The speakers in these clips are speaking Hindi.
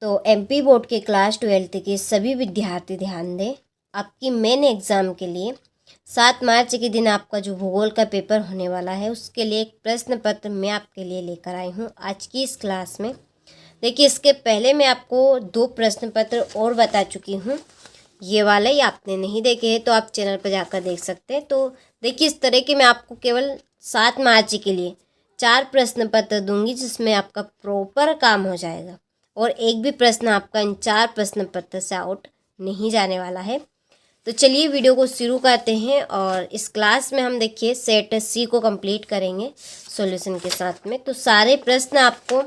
तो एमपी बोर्ड के क्लास 12th के सभी विद्यार्थी ध्यान दें। आपकी मेन एग्ज़ाम के लिए 7 मार्च के दिन आपका जो भूगोल का पेपर होने वाला है उसके लिए एक प्रश्न पत्र मैं आपके लिए लेकर आई हूँ आज की इस क्लास में। देखिए, इसके पहले मैं आपको 2 प्रश्न पत्र और बता चुकी हूँ। ये वाले ही आपने नहीं देखे हैं तो आप चैनल पर जाकर देख सकते हैं। तो देखिए, इस तरह के मैं आपको केवल 7 मार्च के लिए 4 प्रश्न पत्र दूंगी जिसमें आपका प्रॉपर काम हो जाएगा और एक भी प्रश्न आपका इन 4 प्रश्न पत्र से आउट नहीं जाने वाला है। तो चलिए वीडियो को शुरू करते हैं और इस क्लास में हम देखिए सेट सी को कंप्लीट करेंगे सॉल्यूशन के साथ में। तो सारे प्रश्न आपको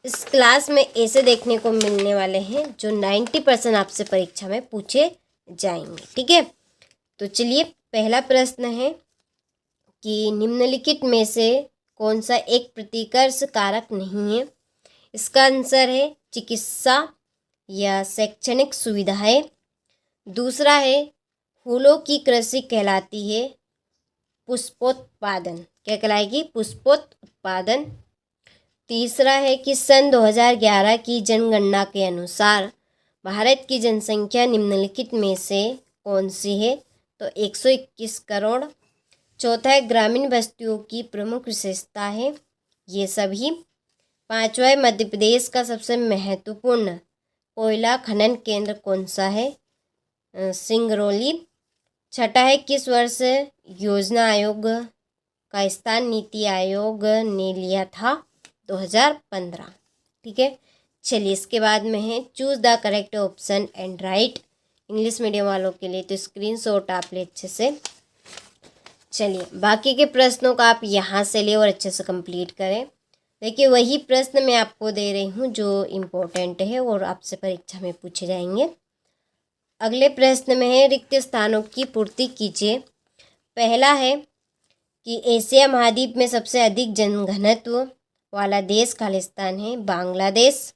इस क्लास में ऐसे देखने को मिलने वाले हैं जो 90% आपसे परीक्षा में पूछे जाएंगे। ठीक है, तो चलिए पहला प्रश्न है कि निम्नलिखित में से कौन सा एक प्रतिकर्ष कारक नहीं है। इसका आंसर है चिकित्सा या शैक्षणिक सुविधाएं। दूसरा है फूलों की कृषि कहलाती है पुष्पोत्पादन। क्या कहलाएगी? पुष्पोत्पादन। तीसरा है कि सन 2011 की जनगणना के अनुसार भारत की जनसंख्या निम्नलिखित में से कौन सी है? तो 121 करोड़। चौथा है ग्रामीण बस्तियों की प्रमुख विशेषता है ये सभी। पांचवा है मध्य प्रदेश का सबसे महत्वपूर्ण कोयला खनन केंद्र कौन सा है? सिंगरौली। छठा है किस वर्ष योजना आयोग का स्थान नीति आयोग ने लिया था? 2015। ठीक है, चलिए इसके बाद में है choose the correct option and right. English medium वालों के लिए तो स्क्रीनशॉट आप ले अच्छे से। चलिए बाकी के प्रश्नों का आप यहाँ से ले और अच्छे से कंप्लीट करें। देखिए, वही प्रश्न मैं आपको दे रही हूँ जो इम्पोर्टेंट है और आपसे परीक्षा में पूछे जाएंगे। अगले प्रश्न में है रिक्त स्थानों की पूर्ति कीजिए। पहला है कि एशिया महाद्वीप में सबसे अधिक जनघनत्व वाला देश खालिस्तान है बांग्लादेश।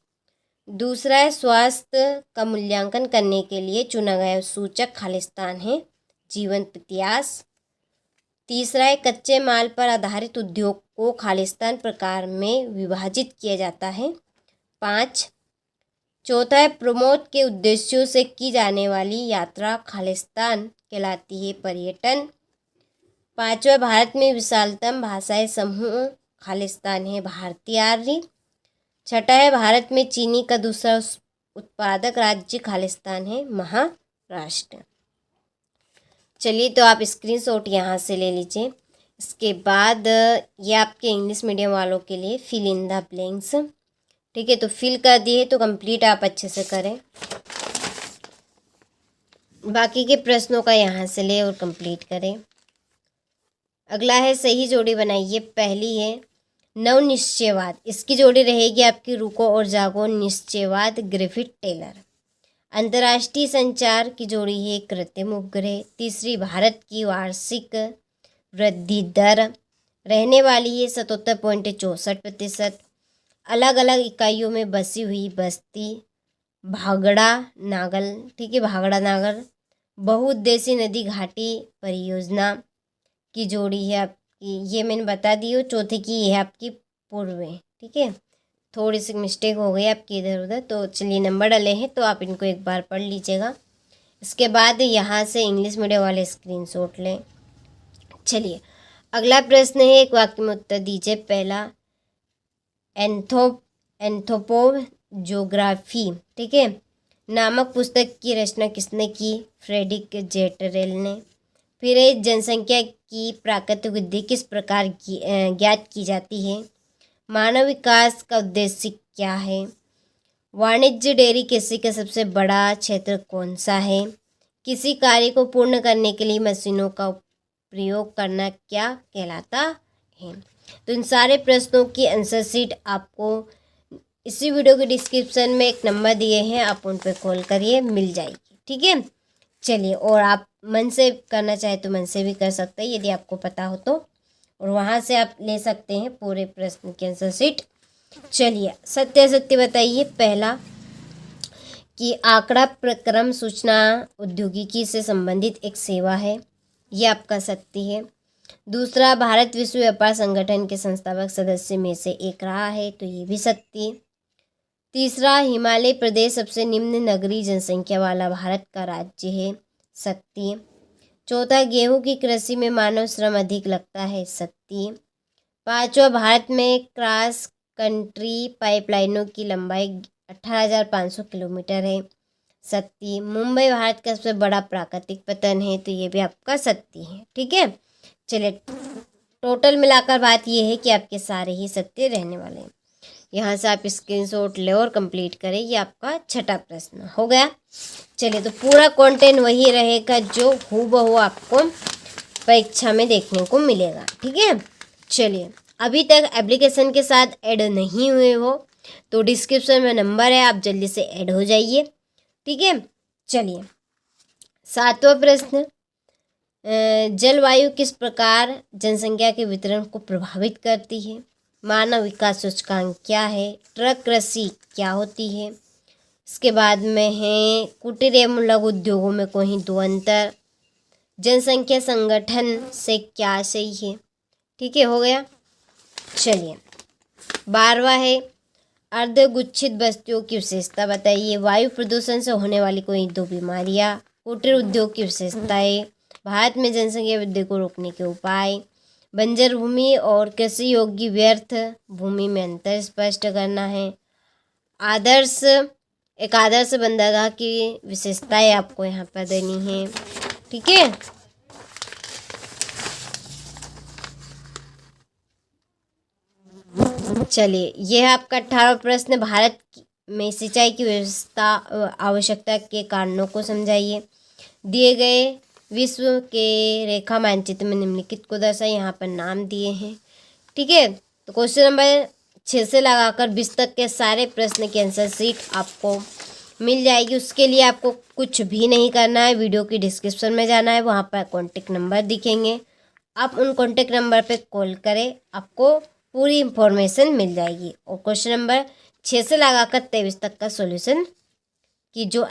दूसरा है स्वास्थ्य का मूल्यांकन करने के लिए चुना गया सूचक खालिस्तान है जीवंत इतिहास। तीसरा है कच्चे माल पर आधारित उद्योग को खालिस्तान प्रकार में विभाजित किया जाता है 5। चौथा है प्रमोद के उद्देश्यों से की जाने वाली यात्रा खालिस्तान कहलाती है पर्यटन। पांचवा भारत में विशालतम भाषाई समूह खालिस्तान है भारतीय आर्य। छठा है भारत में चीनी का दूसरा उत्पादक राज्य खालिस्तान है महाराष्ट्र। चलिए तो आप स्क्रीनशॉट यहाँ से ले लीजिए। इसके बाद ये आपके इंग्लिश मीडियम वालों के लिए फिल इन द ब्लैंक्स। ठीक है, तो फिल कर दिए तो कंप्लीट आप अच्छे से करें। बाकी के प्रश्नों का यहाँ से ले और कंप्लीट करें। अगला है सही जोड़ी बनाइए। पहली है नव निश्चयवाद, इसकी जोड़ी रहेगी आपकी रुको और जागो निश्चयवाद ग्रिफिथ टेलर। अंतर्राष्ट्रीय संचार की जोड़ी है कृत्रिम उपग्रह। तीसरी भारत की वार्षिक वृद्धि दर रहने वाली है 77.64%। अलग अलग इकाइयों में बसी हुई बस्ती भागड़ा नागल। ठीक है, भागड़ा नागल। बहुउद्देशीय नदी घाटी परियोजना की जोड़ी है आपकी, ये मैंने बता दी हो। चौथे की ये है आपकी पूर्वे। ठीक है, थोड़ी सी मिस्टेक हो गई आपकी इधर उधर, तो चलिए नंबर डले हैं तो आप इनको एक बार पढ़ लीजिएगा। इसके बाद यहाँ से इंग्लिश मीडियम वाले स्क्रीनशॉट लें। चलिए अगला प्रश्न है, एक वाक्य में उत्तर दीजिए। पहला एंथ्रोपोजोग्राफी, ठीक है, नामक पुस्तक की रचना किसने की? फ्रेडरिक जेटरेल ने। फिर है जनसंख्या की प्राकृतिक वृद्धि किस प्रकार की ज्ञात की जाती है? मानव विकास का उद्देश्य क्या है? वाणिज्य डेयरी कृषि का सबसे बड़ा क्षेत्र कौन सा है? किसी कार्य को पूर्ण करने के लिए मशीनों का प्रयोग करना क्या कहलाता है? तो इन सारे प्रश्नों की आंसर शीट आपको इसी वीडियो के डिस्क्रिप्शन में एक नंबर दिए हैं, आप उन पर कॉल करिए, मिल जाएगी। ठीक है, चलिए, और आप मन से करना चाहे तो मन से भी कर सकते हैं यदि आपको पता हो तो, और वहाँ से आप ले सकते हैं पूरे प्रश्न की आंसर शीट। चलिए सत्य सत्य बताइए। पहला कि आंकड़ा प्रक्रम सूचना औद्योगिकी से संबंधित एक सेवा है, ये आपका सत्य है। दूसरा, भारत विश्व व्यापार संगठन के संस्थापक सदस्य में से एक रहा है, तो ये भी सत्य। तीसरा, हिमाचल प्रदेश सबसे निम्न नगरीय जनसंख्या वाला भारत का राज्य है, सत्य। चौथा, गेहूं की कृषि में मानव श्रम अधिक लगता है, सत्य। पांचवा, भारत में क्रॉस कंट्री पाइपलाइनों की लंबाई 18,500 किलोमीटर है, सत्य। मुंबई भारत का सबसे बड़ा प्राकृतिक पतन है, तो ये भी आपका सत्य है। ठीक है, चलिए टोटल मिलाकर बात ये है कि आपके सारे ही सत्य रहने वाले हैं। यहाँ से आप स्क्रीनशॉट ले और कंप्लीट करें। ये आपका छठा प्रश्न हो गया। चलिए, तो पूरा कंटेंट वही रहेगा जो हूबहू आपको परीक्षा में देखने को मिलेगा। ठीक है, चलिए, अभी तक एप्लीकेशन के साथ ऐड नहीं हुए हो तो डिस्क्रिप्शन में नंबर है, आप जल्दी से ऐड हो जाइए। ठीक है, चलिए, सातवां प्रश्न, जलवायु किस प्रकार जनसंख्या के वितरण को प्रभावित करती है? मानव विकास सूचकांक क्या है? ट्रक कृषि क्या होती है? इसके बाद में है कुटीर एवं लघु उद्योगों में कोई दो अंतर, जनसंख्या संगठन से क्या सही है? ठीक है, हो गया। चलिए, 12वां है अर्धगुच्छित वस्तुओं की विशेषता बताइए। वायु प्रदूषण से होने वाली कोई दो बीमारियां, कुटीर उद्योग की विशेषताएं, भारत में जनसंख्या वृद्धि को रोकने के उपाय, बंजर भूमि और कृषि योग्य व्यर्थ भूमि में अंतर स्पष्ट करना है, एक आदर्श बंदरगाह की विशेषताएं आपको यहाँ पर देनी है। ठीक है, चलिए, यह आपका 18वां प्रश्न, भारत में सिंचाई की व्यवस्था आवश्यकता के कारणों को समझाइए। दिए गए विश्व के रेखा मानचित्र में निम्नलिखित को दर्शाइए। यहाँ पर नाम दिए हैं। ठीक है, तो क्वेश्चन नंबर 6 से लगाकर 20 तक के सारे प्रश्न की आंसर शीट आपको मिल जाएगी। उसके लिए आपको कुछ भी नहीं करना है, वीडियो की डिस्क्रिप्शन में जाना है, वहाँ पर कॉन्टेक्ट नंबर दिखेंगे, आप उन कॉन्टेक्ट नंबर पर कॉल करें, आपको पूरी इंफॉर्मेशन मिल जाएगी। और क्वेश्चन नंबर 6 से लगाकर 23 तक का सॉल्यूशन की जो